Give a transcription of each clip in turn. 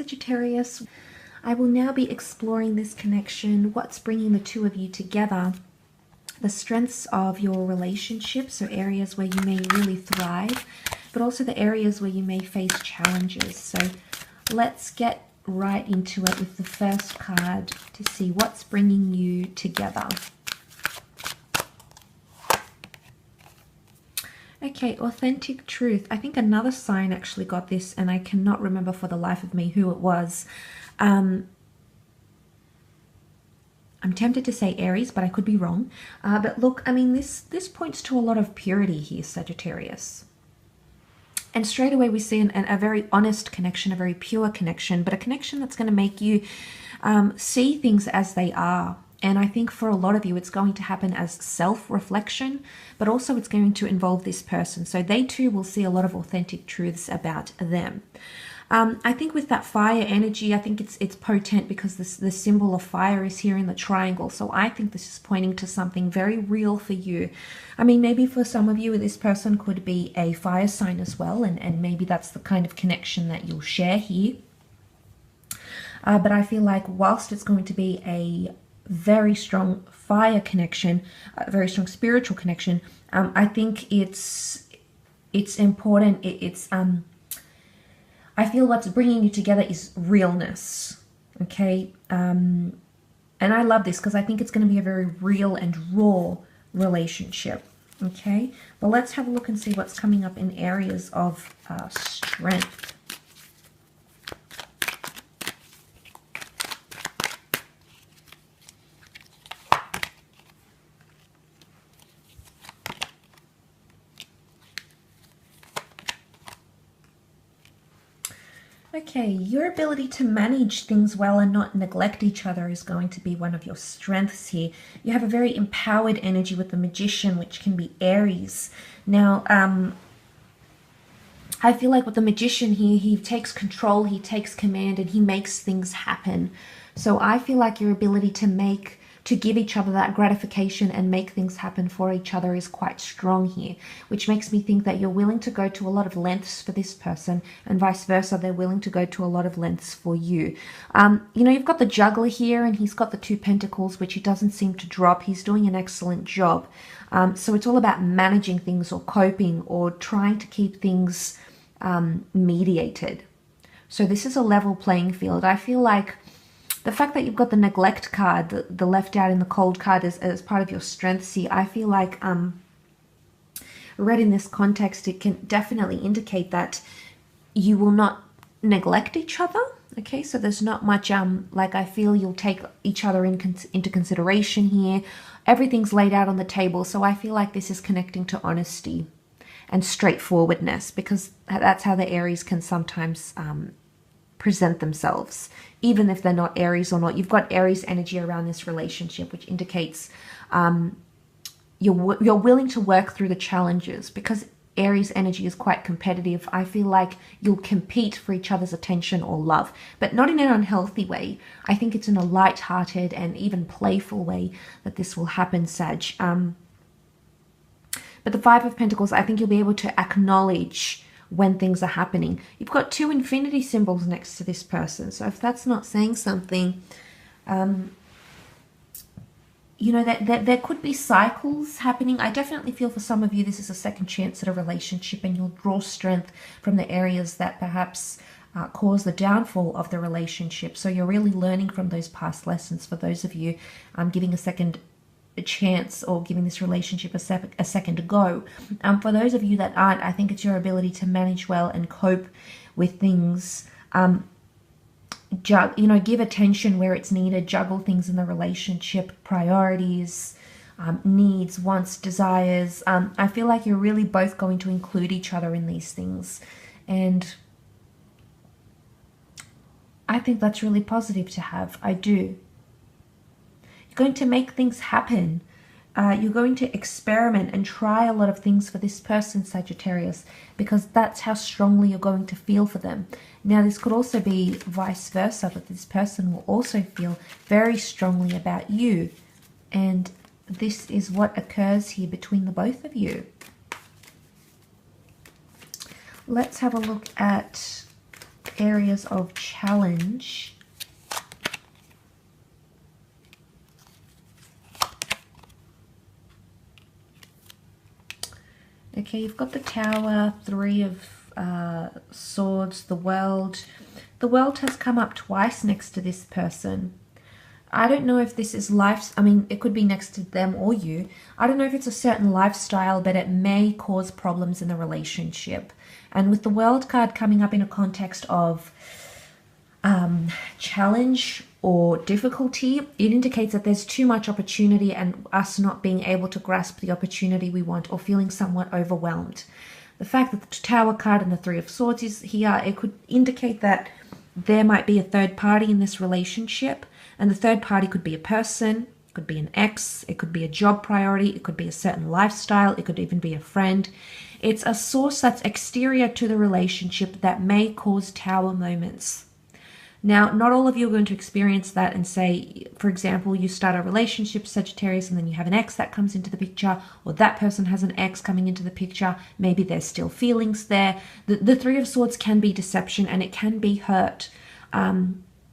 Sagittarius. I will now be exploring this connection, what's bringing the two of you together, the strengths of your relationship, so areas where you may really thrive, but also the areas where you may face challenges. So let's get right into it with the first card to see what's bringing you together. Okay, authentic truth. I think another sign actually got this, and I cannot remember for the life of me who it was. I'm tempted to say Aries, but I could be wrong. But look, I mean, this points to a lot of purity here, Sagittarius. And straight away we see a very honest connection, a very pure connection, but a connection that's going to make you see things as they are. And I think for a lot of you, it's going to happen as self-reflection, but also it's going to involve this person. So they too will see a lot of authentic truths about them. I think with that fire energy, I think it's potent because the symbol of fire is here in the triangle. So I think this is pointing to something very real for you. I mean, maybe for some of you, this person could be a fire sign as well. And maybe that's the kind of connection that you'll share here. But I feel like whilst it's going to be a very strong fire connection, a very strong spiritual connection, I think it's important. I feel what's bringing you together is realness, okay? And I love this because I think it's going to be a very real and raw relationship, okay? But let's have a look and see what's coming up in areas of strength. Okay, your ability to manage things well and not neglect each other is going to be one of your strengths here. You have a very empowered energy with the Magician, which can be Aries. Now, I feel like with the Magician here, he takes control, he takes command, and he makes things happen. So I feel like your ability to give each other that gratification and make things happen for each other is quite strong here, which makes me think that you're willing to go to a lot of lengths for this person, and vice versa, they're willing to go to a lot of lengths for you. You know, you've got the Juggler here, and he's got the Two Pentacles, which he doesn't seem to drop. He's doing an excellent job. So it's all about managing things or coping or trying to keep things mediated. So this is a level playing field. I feel like the fact that you've got the neglect card, the left out in the cold card as part of your strengths here, I feel like read in this context, it can definitely indicate that you will not neglect each other. Okay, so there's not much, like I feel you'll take each other into consideration here. Everything's laid out on the table. So I feel like this is connecting to honesty and straightforwardness, because that's how the Aries can sometimes present themselves, even if they're not Aries or not. You've got Aries energy around this relationship, which indicates you're willing to work through the challenges, because Aries energy is quite competitive. I feel like you'll compete for each other's attention or love, but not in an unhealthy way. I think it's in a light-hearted and even playful way that this will happen, Sag. But the Five of Pentacles, I think you'll be able to acknowledge when things are happening. You've got two infinity symbols next to this person. So if that's not saying something, you know, that there could be cycles happening. I definitely feel for some of you, this is a second chance at a relationship, and you'll draw strength from the areas that perhaps cause the downfall of the relationship. So you're really learning from those past lessons. For those of you giving a chance or giving this relationship a second go. For those of you that aren't, I think it's your ability to manage well and cope with things. You know, give attention where it's needed, juggle things in the relationship, priorities, needs, wants, desires. I feel like you're really both going to include each other in these things. And I think that's really positive to have. I do. You're going to make things happen. You're going to experiment and try a lot of things for this person, Sagittarius, because that's how strongly you're going to feel for them. Now, this could also be vice versa, that this person will also feel very strongly about you. And this is what occurs here between the both of you. Let's have a look at areas of challenge. Okay, you've got the Tower, Three of Swords, the World. The World has come up twice next to this person. I don't know if this is life, I mean, it could be next to them or you. I don't know if it's a certain lifestyle, but it may cause problems in the relationship. And with the World card coming up in a context of challenge or difficulty, it indicates that there's too much opportunity and us not being able to grasp the opportunity we want or feeling somewhat overwhelmed. The fact that the Tower card and the Three of Swords is here, it could indicate that there might be a third party in this relationship. And the third party could be a person, it could be an ex, it could be a job priority, it could be a certain lifestyle, it could even be a friend. It's a source that's exterior to the relationship that may cause Tower moments. Now, not all of you are going to experience that and say, for example, you start a relationship, Sagittarius, and then you have an ex that comes into the picture, or that person has an ex coming into the picture. Maybe there's still feelings there. The Three of Swords can be deception and it can be hurt.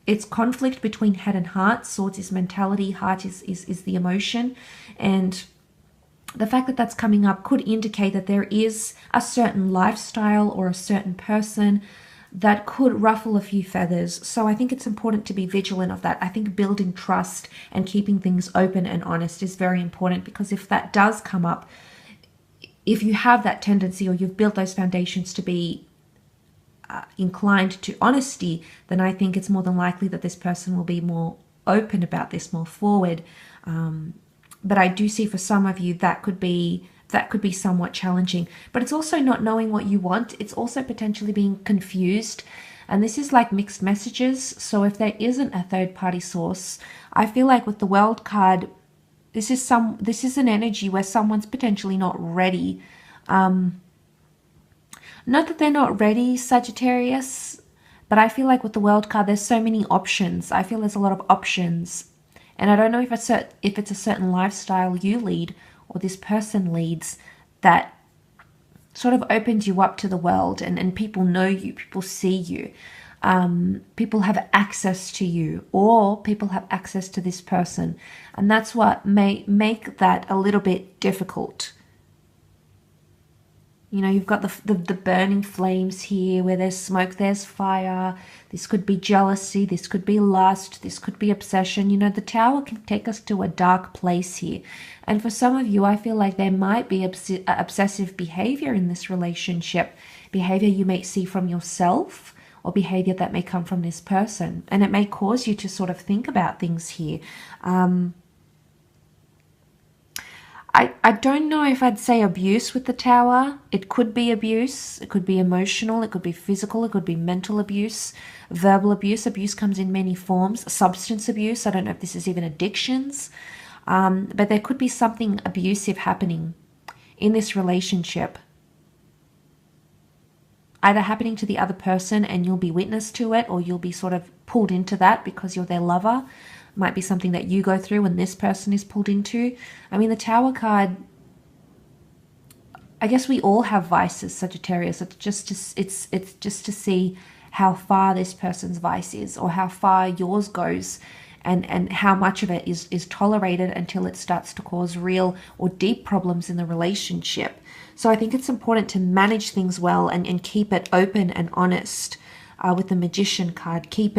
It's conflict between head and heart. Swords is mentality, heart is the emotion. And the fact that that's coming up could indicate that there is a certain lifestyle or a certain person that could ruffle a few feathers. So I think it's important to be vigilant of that. I think building trust and keeping things open and honest is very important, because if that does come up, if you have that tendency or you've built those foundations to be inclined to honesty, then I think it's more than likely that this person will be more open about this, more forward. But I do see for some of you that could be somewhat challenging. But it's also not knowing what you want. It's also potentially being confused. And this is like mixed messages. So if there isn't a third party source, I feel like with the World card, this is an energy where someone's potentially not ready. Not that they're not ready, Sagittarius, but I feel like with the World card, there's so many options. I feel there's a lot of options. And I don't know if it's a certain lifestyle you lead or this person leads that sort of opens you up to the world, and people know you, people see you. People have access to you, or people have access to this person. And that's what may make that a little bit difficult. You know, you've got the burning flames here. Where there's smoke, there's fire. This could be jealousy. This could be lust. This could be obsession. You know, the Tower can take us to a dark place here. And for some of you, I feel like there might be obsessive behavior in this relationship. Behavior you may see from yourself, or behavior that may come from this person. And it may cause you to sort of think about things here. I don't know if I'd say abuse with the Tower. It could be abuse. It could be emotional. It could be physical. It could be mental abuse, verbal abuse. Abuse comes in many forms. Substance abuse. I don't know if this is even addictions. But there could be something abusive happening in this relationship. Either happening to the other person and you'll be witness to it, or you'll be sort of pulled into that because you're their lover. Might be something that you go through and this person is pulled into. I mean, the Tower card, I guess we all have vices, Sagittarius. It's just to see how far this person's vice is, or how far yours goes, and how much of it is tolerated until it starts to cause real or deep problems in the relationship. So I think it's important to manage things well and keep it open and honest. With the Magician card, keep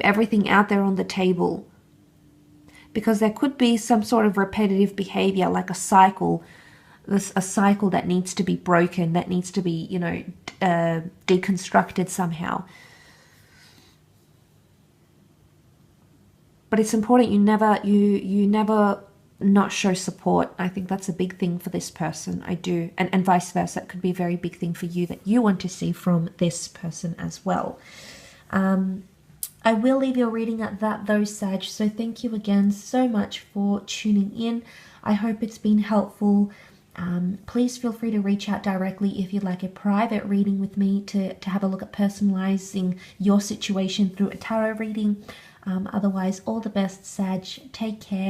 everything out there on the table, because there could be some sort of repetitive behavior, like a cycle that needs to be broken, that needs to be, deconstructed somehow. But it's important you never not show support. I think that's a big thing for this person. I do, and vice versa. It could be a very big thing for you that you want to see from this person as well. I will leave your reading at that though, Sag, so thank you again so much for tuning in. I hope it's been helpful. Please feel free to reach out directly if you'd like a private reading with me to have a look at personalizing your situation through a tarot reading. Otherwise, all the best, Sag. Take care.